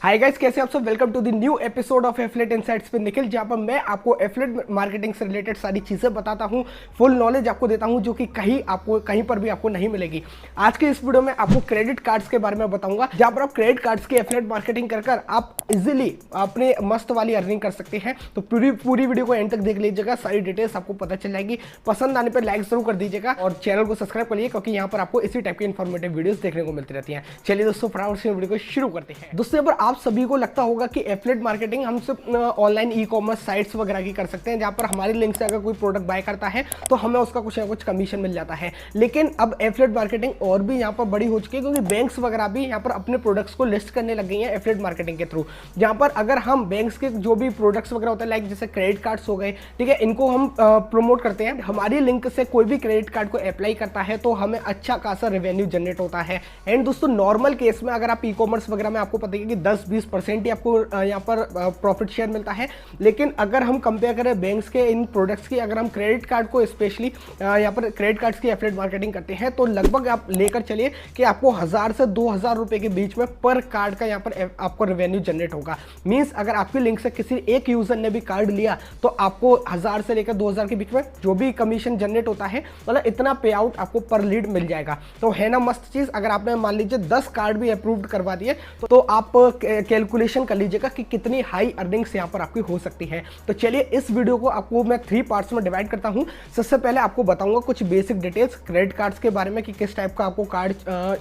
Hi guys, कैसे आप सब। Welcome to the new episode of affiliate insights with Nikhil, जहां पर मैं आपको एफिलिएट मार्केटिंग से रिलेटेड सारी चीजें बताता हूं, फुल नॉलेज आपको देता हूं जो कि कहीं पर भी आपको नहीं मिलेगी। आज के इस वीडियो में आपको क्रेडिट कार्ड्स के बारे में बताऊंगा, जहां पर आप क्रेडिट कार्ड्स की एफिलिएट मार्केटिंग कर आप इजीली अपने मस्त वाली अर्निंग कर सकते हैं। तो पूरी वीडियो को एंड तक देख लीजिएगा, सारी डिटेल्स आपको पता चल जाएगी। पसंद आने पर लाइक जरूर कर दीजिएगा और चैनल को सब्सक्राइब करिए, क्योंकि यहाँ पर आपको इसी टाइप की इन्फॉर्मेटिव वीडियोस देखने को मिलती रहती हैं। चलिए दोस्तों, फटाफट से वीडियो को शुरू करते हैं। दोस्तों, पर आप सभी को लगता होगा कि एफिलिएट मार्केटिंग हम सिर्फ ऑनलाइन ई कॉमर्स साइट्स वगैरह की कर सकते हैं, जहां पर हमारी लिंक से अगर कोई प्रोडक्ट बाय करता है तो हमें उसका कुछ ना कुछ कमीशन मिल जाता है। लेकिन अब एफिलिएट मार्केटिंग और भी यहाँ पर बड़ी हो चुकी है, क्योंकि बैंक्स वगैरह भी यहाँ पर अपने प्रोडक्ट्स को लिस्ट करने लग गई हैं एफिलिएट मार्केटिंग के थ्रू। जहां पर अगर हम बैंक्स के जो भी प्रोडक्ट्स वगैरह होते हैं, लाइक जैसे क्रेडिट कार्ड्स हो गए, ठीक है, इनको हम प्रमोट करते हैं, हमारी लिंक से कोई भी क्रेडिट कार्ड को अप्लाई करता है तो हमें अच्छा खासा रेवेन्यू जनरेट होता है। एंड दोस्तों, नॉर्मल केस में अगर आप ई कॉमर्स वगैरह में आपको पता है कि 10-20% ही आपको यहाँ पर प्रॉफिट शेयर मिलता है। लेकिन अगर हम कंपेयर करें बैंक्स के इन प्रोडक्ट्स की, अगर हम क्रेडिट कार्ड को स्पेशली यहाँ पर क्रेडिट कार्ड्स की एफिलिएट मार्केटिंग करते हैं, तो लगभग आप लेकर चलिए कि आपको 1000 से 2000 रुपए के बीच में पर कार्ड का यहाँ पर आपको रेवेन्यू जनरेट होगा। मींस अगर आपकी लिंक से किसी एक यूजर ने भी कार्ड लिया तो आपको 1000 से लेकर 2000 के बीच में जो भी कमीशन जनरेट होता है, मतलब इतना पे आउट आपको पर लीड मिल जाएगा। तो है ना मस्त चीज। अगर आपने मान लीजिए 10 कार्ड भी अप्रूव्ड करवा दिए तो आप कैलकुलेशन कर लीजिएगा कि कितनी हाई अर्निंग्स यहाँ पर आपकी हो सकती है। तो चलिए, इस वीडियो को आपको मैं 3 पार्ट्स में डिवाइड करता हूँ। सबसे पहले आपको बताऊंगा कुछ बेसिक डिटेल्स क्रेडिट कार्ड्स के बारे में कि किस टाइप का आपको कार्ड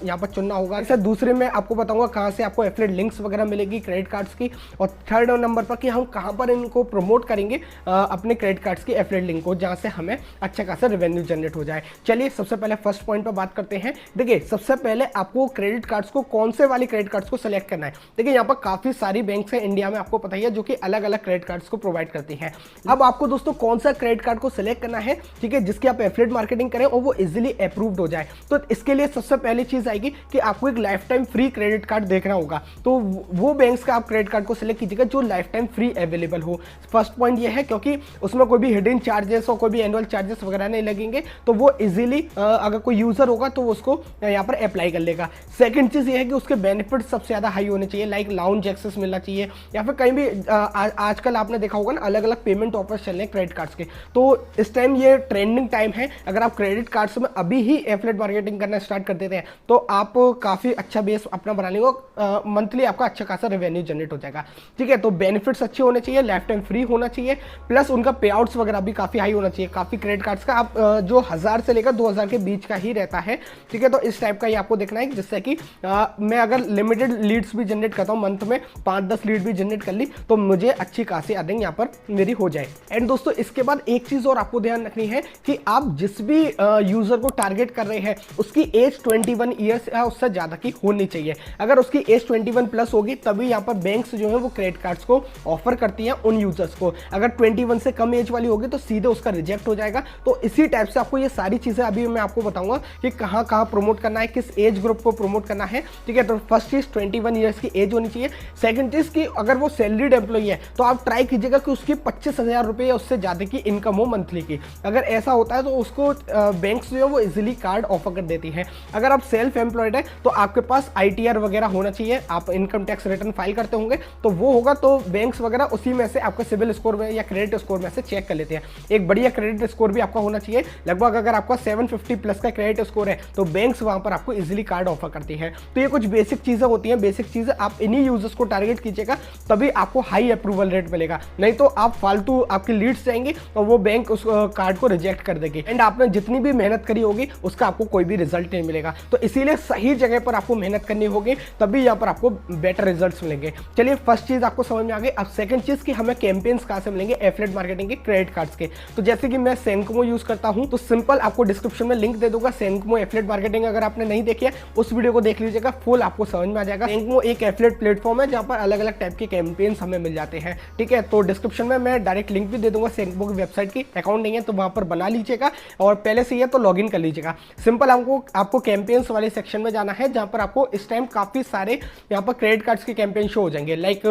यहाँ पर चुनना होगा। इससे दूसरे में आपको बताऊंगा कहाँ से आपको एफिलिएट लिंक्स वगैरह मिलेगी क्रेडिट कार्ड्स की, और थर्ड नंबर पर कि हम कहाँ पर इनको प्रमोट करेंगे अपने क्रेडिट कार्ड्स की एफिलिएट लिंक को, जहाँ से हमें अच्छा खासा रेवेन्यू जनरेट हो जाए। चलिए, सबसे पहले फर्स्ट पॉइंट पर बात करते हैं। देखिए, सबसे पहले आपको क्रेडिट कार्ड्स को कौन से वाले क्रेडिट कार्ड्स को सिलेक्ट करना है। देखिए, यहाँ पर काफी सारी बैंक्स हैं इंडिया में, आपको पता ही है, जो कि अलग अलग क्रेडिट कार्ड्स को प्रोवाइड करती हैं। अब आपको दोस्तों कौन सा क्रेडिट कार्ड को सिलेक्ट करना है, ठीक है, जिसकी आप एफिलिएट मार्केटिंग करें और वो इजीली अप्रूव्ड हो जाए। तो इसके लिए सबसे पहली चीज आएगी कि आपको एक life time free credit card देखना होगा। तो वो बैंक्स का आप क्रेडिट कार्ड को सिलेक्ट कीजिएगा जो लाइफ टाइम फ्री अवेलेबल हो। फर्स्ट पॉइंट ये है, क्योंकि उसमें कोई भी हिडन चार्जेस और कोई भी एनुअल चार्जेस वगैरह नहीं लगेंगे, तो वो इजीली अगर कोई यूजर होगा तो उसको यहाँ पर अप्लाई कर लेगा। सेकंड चीज ये है कि उसके बेनिफिट सबसे ज्यादा हाई होने चाहिए, लाइक लाउंज एक्सेस मिलना चाहिए, या फिर कहीं भी आजकल आपने देखा होगा ना, अलग अलग पेमेंट ऑफर्स चल रहे हैं क्रेडिट कार्ड्स के। तो इस टाइम ये ट्रेंडिंग टाइम है। अगर आप क्रेडिट कार्ड्स में अभी ही एफिलिएट मार्केटिंग करना स्टार्ट कर देते हैं तो आप काफी अच्छा बेस अपना बना लेंगे, मंथली आपका अच्छा खासा रेवेन्यू जनरेट हो जाएगा। ठीक है, तो बेनिफिट्स अच्छे होने चाहिए, लाइफ टाइम फ्री होना चाहिए, प्लस उनका पे आउट्स वगैरह भी काफी हाई होना चाहिए। काफी क्रेडिट कार्ड्स का आप जो 1000 से लेकर 2000 के बीच का ही रहता है। ठीक है, तो इस टाइप का ही आपको देखना है, जिससे कि मैं अगर लिमिटेड लीड्स भी जनरेट करता हूँ, मंथ में 5-10 लीड भी जनरेट कर ली, तो मुझे अच्छी खासी अर्निंग यहाँ पर मेरी हो जाए। एंड दोस्तों, इसके बाद एक चीज और आपको ध्यान रखनी है कि आप जिस भी यूजर को टारगेट कर रहे हैं उसकी एज 21 ईयर्स या उससे ज्यादा की होनी चाहिए। अगर उसकी एज 21 प्लस होगी तभी यहाँ पर बैंक्स जो है वो क्रेडिट कार्ड्स को ऑफर करती हैं उन यूजर्स को। अगर 21 से कम एज वाली होगी तो सीधे उसका रिजेक्ट हो जाएगा। तो इसी टाइप से आपको ये सारी चीजें अभी मैं आपको बताऊंगा कि कहाँ कहाँ प्रमोट करना है, किस एज ग्रुप को प्रमोट करना है। ठीक है, तो फर्स्ट चीज 21 ईयर्स की एज होनी चाहिए। सेकंड चीज की अगर वो सैलरीड एम्प्लॉई है तो आप ट्राई कीजिएगा कि उसकी 25,000 रुपए या उससे ज्यादा की इनकम हो मंथली की। अगर ऐसा होता है तो उसको बैंक्स जो है वो इजीली कार्ड ऑफर कर देती है। अगर आप सेल्फ एम्प्लॉयड है तो आपके पास ITR वगैरह होना चाहिए, आप इनकम टैक्स रिटर्न फाइल करते होंगे, तो वो होगा, तो बैंक्स वगैरह उसी में से आपका सिविल स्कोर में या क्रेडिट स्कोर में से चेक कर लेते हैं। एक बढ़िया क्रेडिट स्कोर भी आपका होना चाहिए, लगभग अगर आपका 750 प्लस का क्रेडिट स्कोर है तो बैंक्स वहां पर आपको इजीली कार्ड ऑफर करती है। तो ये कुछ बेसिक चीजें होती हैं, बेसिक चीजें आप इन्हीं यूजर्स को टारगेट कीजिएगा, तभी आपको हाई अप्रूवल रेट मिलेगा। नहीं तो आप फालतू आपकी लीड्स जाएंगी और वो बैंक उस कार्ड को रिजेक्ट कर देगी, एंड आपने जितनी भी मेहनत करी होगी उसका आपको कोई भी रिजल्ट नहीं मिलेगा। तो इसीलिए सही जगह पर आपको मेहनत करनी होगी, तभी यहाँ पर आपको बेटर रिजल्ट्स मिलेंगे। चलिए, फर्स्ट चीज आपको समझ में आ गई। अब सेकंड चीज कि हमें कैंपेन्स कहां से मिलेंगे एफिलिएट मार्केटिंग के क्रेडिट कार्ड्स के। तो जैसे कि मैं सेंकमो यूज करता हूं, तो सिंपल आपको डिस्क्रिप्शन में लिंक दे दूंगा। सेंकमो एफिलिएट मार्केटिंग अगर आपने नहीं देखी है उस वीडियो को देख लीजिएगा, फुल आपको समझ में आ जाएगा। सेंकमो एक एफिलिएट प्लेटफॉर्म है जहां पर अलग अलग टाइप के कैंपेन्स हमें मिल जाते हैं। ठीक है, तो डिस्क्रिप्शन में मैं डायरेक्ट लिंक भी दे दूंगा सेंकमो की वेबसाइट की। अकाउंट नहीं है तो वहां पर बना लीजिएगा, और पहले से ही है तो लॉगिन कर लीजिएगा। सिंपल आपको कैंपेन्स वाले सेक्शन में जाना है, जहां पर आपको इस टाइम काफी सारे यहाँ पर क्रेडिट कार्ड्स के कैंपेन शो हो जाएंगे, लाइक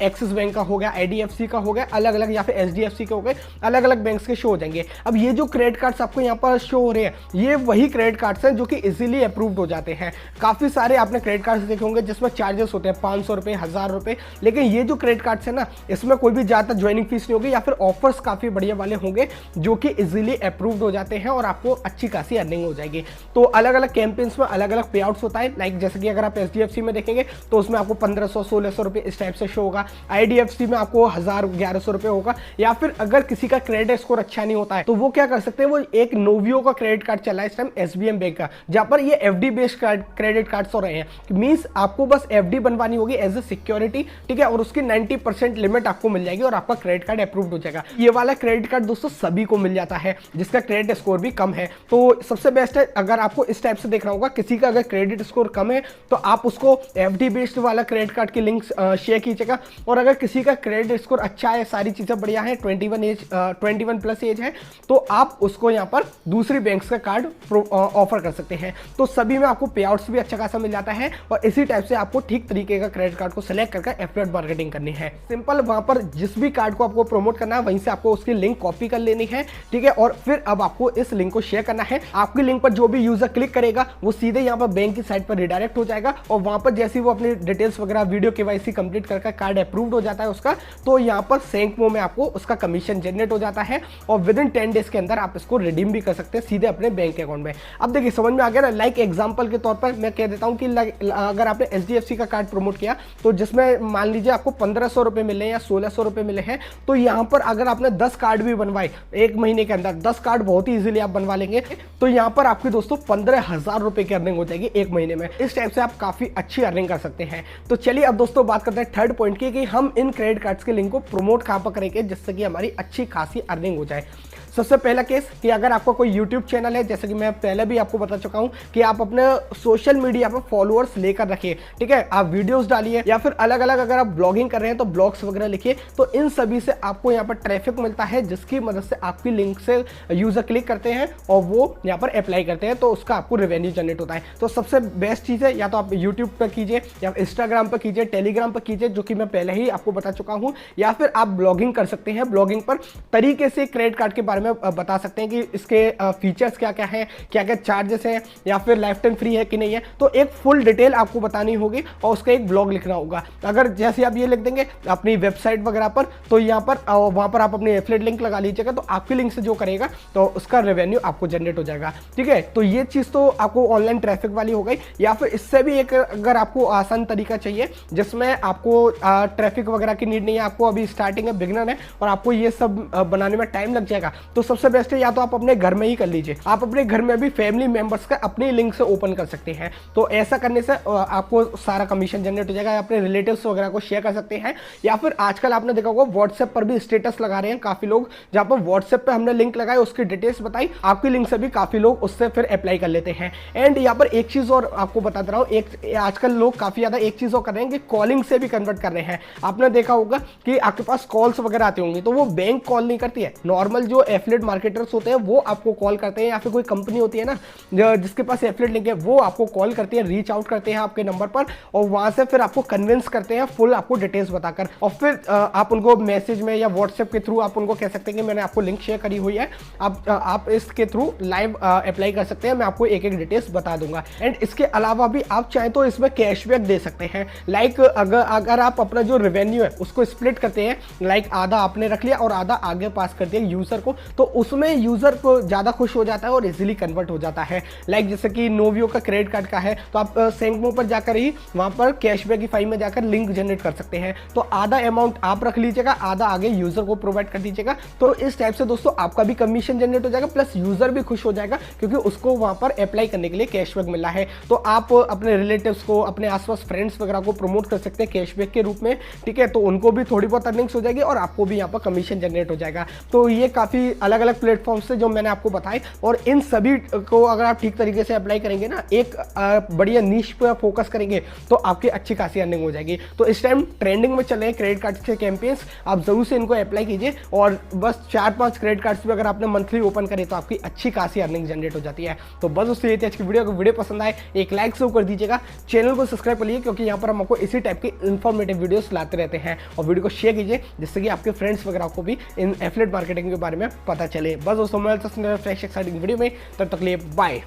एक्सिस बैंक का हो गया, IDFC का हो गया, अलग अलग, या फिर SDFC के हो गए, अलग अलग बैंक्स के शो हो जाएंगे। अब ये जो क्रेडिट कार्ड्स आपको यहाँ पर शो हो रहे हैं, ये वही क्रेडिट कार्ड्स हैं जो कि इजीली अप्रूव्ड हो जाते हैं। काफी सारे आपने क्रेडिट कार्ड्स देखे होंगे जिसमें चार्जेस होते हैं 500 रुपये, 1000 रुपये। लेकिन ये जो क्रेडिट कार्ड्स है ना, इसमें कोई भी ज़्यादा ज्वाइनिंग फीस नहीं होगी, या फिर ऑफर्स काफ़ी बढ़िया वाले होंगे जो कि इजीली अप्रूव्ड हो जाते हैं और आपको अच्छी खासी अर्निंग हो जाएगी। तो अलग अलग कैंपेन्स में अलग अलग पे आउट्स होता है। लाइक जैसे कि अगर आप HDFC में देखेंगे तो उसमें आपको 1500, 1600 रुपये इस टाइप से शो होगा। IDFC में आपको 1000, 1100 रुपये होगा। या फिर अगर किसी का क्रेडिट स्कोर अच्छा नहीं होता है तो वो क्या कर सकते हैं, वो एक नोवियो का क्रेडिट कार्ड चला है इस टाइम SBM बैंक का, जहां पर ये FD बेस्ड क्रेडिट कार्ड्स हो रहे हैं। मींस आपको बस FD बनवानी होगी एज ए सिक्योरिटी, ठीक है, और उसकी 90% लिमिट आपको मिल जाएगी और आपका क्रेडिट कार्ड अप्रूव्ड हो जाएगा। ये वाला क्रेडिट कार्ड दोस्तों सभी को मिल जाता है जिसका क्रेडिट स्कोर भी कम है। तो सबसे बेस्ट है, अगर आपको इस टाइप से देखना होगा, किसी का अगर क्रेडिट स्कोर कम है तो आप उसको FD बेस्ड वाला क्रेडिट कार्ड की लिंक शेयर कीजिएगा। और अगर किसी का क्रेडिट स्कोर अच्छा है, सारी चीजें बढ़िया है, 21 प्लस एज है, तो आप उसको यहाँ पर दूसरी बैंक्स का कार्ड ऑफर कर सकते हैं। तो सभी में आपको पे आउट्स भी अच्छा खासा मिल जाता है और इसी टाइप से आपको ठीक तरीके का क्रेडिट कार्ड को सिलेक्ट करके एफिलिएट मार्केटिंग करनी है। सिंपल, वहां पर जिस भी कार्ड को आपको प्रमोट करना है वहीं से आपको उसकी लिंक कॉपी कर लेनी है, ठीक है, और फिर अब आपको इस लिंक को शेयर करना है। आपकी लिंक पर जो भी यूजर क्लिक करेगा वो सीधे यहाँ पर बैंक की साइट पर रिडायरेक्ट हो जाएगा और वहां पर जैसे वो अपनी डिटेल्स वगैरह वीडियो KYC कंप्लीट करके कार्ड अप्रूव्ड हो जाता है उसका, तो यहाँ पर सेंकमो में आपको उसका कमीशन जनरेट हो जाता है और विद इन 10 डेज के अंदर आप इसको रिडीम भी कर सकते हैं सीधे अपने बैंक अकाउंट में। अब देखिए समझ में आ गया ना। लाइक एग्जांपल के तौर पर मैं कह देता हूं कि अगर आपने HDFC का कार्ड प्रमोट किया तो जिसमें मान लीजिए आपको 1500 रुपए मिले या 1600 रुपए मिले हैं, तो यहां पर अगर आपने 10 कार्ड भी बनवाए एक महीने के अंदर, 10 कार्ड बहुत ही इजीली आप बनवा लेंगे, तो यहां पर आपकी दोस्तों 15,000 रुपए की अर्निंग हो जाएगी एक महीने में। इस टाइप से आप काफी अच्छी अर्निंग कर सकते हैं। तो चलिए अब दोस्तों बात करते हैं थर्ड पॉइंट की, कि हम इन क्रेडिट कार्ड्स के लिंक को प्रमोट कहां पर करेंगे जिससे कि हमारी अच्छी खासी अर्निंग हो जाए। सबसे पहला केस कि अगर आपका कोई YouTube चैनल है, जैसे कि मैं पहले भी आपको बता चुका हूं कि आप अपने सोशल मीडिया पर फॉलोअर्स लेकर रखिए, ठीक है, आप वीडियोस डालिए या फिर अलग अलग अगर आप ब्लॉगिंग कर रहे हैं तो ब्लॉग्स वगैरह लिखिए, तो इन सभी से आपको यहाँ पर ट्रैफिक मिलता है जिसकी मदद से आपकी लिंक से यूजर क्लिक करते हैं और वो यहाँ पर अप्लाई करते हैं, तो उसका आपको रेवेन्यू जनरेट होता है। तो सबसे बेस्ट चीज़ है या तो आप यूट्यूब पर कीजिए या इंस्टाग्राम पर कीजिए, टेलीग्राम पर कीजिए, जो कि मैं पहले ही आपको बता चुका हूँ, या फिर आप ब्लॉगिंग कर सकते हैं। ब्लॉगिंग पर तरीके से क्रेडिट कार्ड के बारे में बता सकते हैं कि इसके फीचर्स क्या क्या हैं, क्या क्या चार्जेस हैं, या फिर लाइफ टाइम फ्री है कि नहीं है, तो एक फुल डिटेल आपको बतानी होगी और उसका एक ब्लॉग लिखना होगा। अगर जैसे आप ये लिख देंगे अपनी वेबसाइट वगैरह पर, तो यहाँ पर वहाँ पर आप अपनी एफिलिएट लिंक लगा लीजिएगा, तो आपकी लिंक से जो करेगा तो उसका रेवेन्यू आपको जनरेट हो जाएगा, ठीक है। तो ये चीज़ तो आपको ऑनलाइन ट्रैफिक वाली हो गई। या फिर इससे भी एक अगर आपको आसान तरीका चाहिए जिसमें आपको ट्रैफिक वगैरह की नीड नहीं है, आपको अभी स्टार्टिंग है, बिगिनर है और आपको ये सब बनाने में टाइम लग जाएगा, तो सबसे बेस्ट है या तो आप अपने घर में ही कर लीजिए। आप अपने घर में भी फैमिली मेंबर्स का अपनी लिंक से ओपन कर सकते हैं, तो ऐसा करने से आपको सारा कमीशन जनरेट हो जाएगा। अपने रिलेटिव्स वगैरह को शेयर कर सकते हैं, या फिर आजकल आपने देखा होगा व्हाट्सएप पर भी स्टेटस लगा रहे हैं काफी लोग, जहां पर व्हाट्सएप पे हमने लिंक लगाई, उसकी डिटेल्स बताई, आपकी लिंक से भी काफी लोग उससे फिर अप्लाई कर लेते हैं। एंड यहाँ पर एक चीज और आपको बता रहा हूँ, एक आजकल लोग काफी ज्यादा एक चीज और कर रहे हैं कि कॉलिंग से भी कन्वर्ट कर रहे हैं। आपने देखा होगा कि आपके पास कॉल्स वगैरह आती होंगी, तो वो बैंक कॉल नहीं करती है, नॉर्मल जो एफिलिएट मार्केटर्स होते हैं वो आपको कॉल करते हैं, या फिर कोई कंपनी होती है ना जिसके पास एफिलिएट लिंक है वो आपको कॉल करती है, रीच आउट करते हैं आपके नंबर पर और वहां से फिर आपको कन्विंस करते हैं फुल आपको डिटेल्स बताकर, और फिर आप उनको मैसेज में या व्हाट्सएप के थ्रू आप उनको कह सकते हैं कि मैंने आपको लिंक शेयर करी हुई है, आप इसके थ्रू लाइव अप्लाई कर सकते हैं, मैं आपको एक एक डिटेल्स बता दूंगा। एंड इसके अलावा भी आप चाहें तो इसमें कैशबैक दे सकते हैं। लाइक अगर आप अपना जो रेवेन्यू है उसको स्प्लिट करते हैं, लाइक आधा आपने रख लिया और आधा आगे पास कर दिया यूजर को, तो उसमें यूजर को ज्यादा खुश हो जाता है और इजीली कन्वर्ट हो जाता है। लाइक जैसे कि नोवियो का क्रेडिट कार्ड का है, तो आप सेंकमो पर जाकर ही वहां पर कैशबैक की फाइल में जाकर लिंक जनरेट कर सकते हैं, तो आधा अमाउंट आप रख लीजिएगा, आधा आगे यूजर को प्रोवाइड कर दीजिएगा। तो इस टाइप से दोस्तों आपका भी कमीशन जनरेट हो जाएगा, प्लस यूजर भी खुश हो जाएगा क्योंकि उसको वहां पर अप्लाई करने के लिए कैशबैक मिला है। तो आप अपने रिलेटिव्स को, अपने आसपास फ्रेंड्स वगैरह को प्रमोट कर सकते हैं कैशबैक के रूप में, ठीक है, तो उनको भी थोड़ी बहुत अर्निंग्स हो जाएगी और आपको भी यहाँ पर कमीशन जनरेट हो जाएगा। तो ये काफी अलग अलग प्लेटफॉर्म से जो मैंने आपको बताए, और इन सभी को अगर आप ठीक तरीके से अप्लाई करेंगे ना, एक बढ़िया नीश पर फोकस करेंगे, तो आपकी अच्छी खासी अर्निंग हो जाएगी। तो इस टाइम ट्रेंडिंग में चले हैं क्रेडिट कार्ड के कैंपेन्स, आप जरूर से इनको अप्लाई कीजिए, और बस 4-5 क्रेडिट कार्ड्स भी अगर आपने मंथली ओपन करे तो आपकी अच्छी खासी अर्निंग जनरेट हो जाती है। तो बस उससे ये थी आज की वीडियो। अगर वीडियो पसंद आए एक लाइक जरूर कर दीजिएगा, चैनल को सब्सक्राइब कर लीजिए क्योंकि यहाँ पर हम आपको इसी टाइप की इन्फॉर्मेटिव वीडियोस लाते रहते हैं, और वीडियो को शेयर कीजिए जिससे कि आपके फ्रेंड्स वगैरह को भी इन एफिलिएट मार्केटिंग के बारे में पता चले। बस दोस्तों मिलते हैं फ्रेश एक्साइटिंग वीडियो में, तब तक के लिए बाय।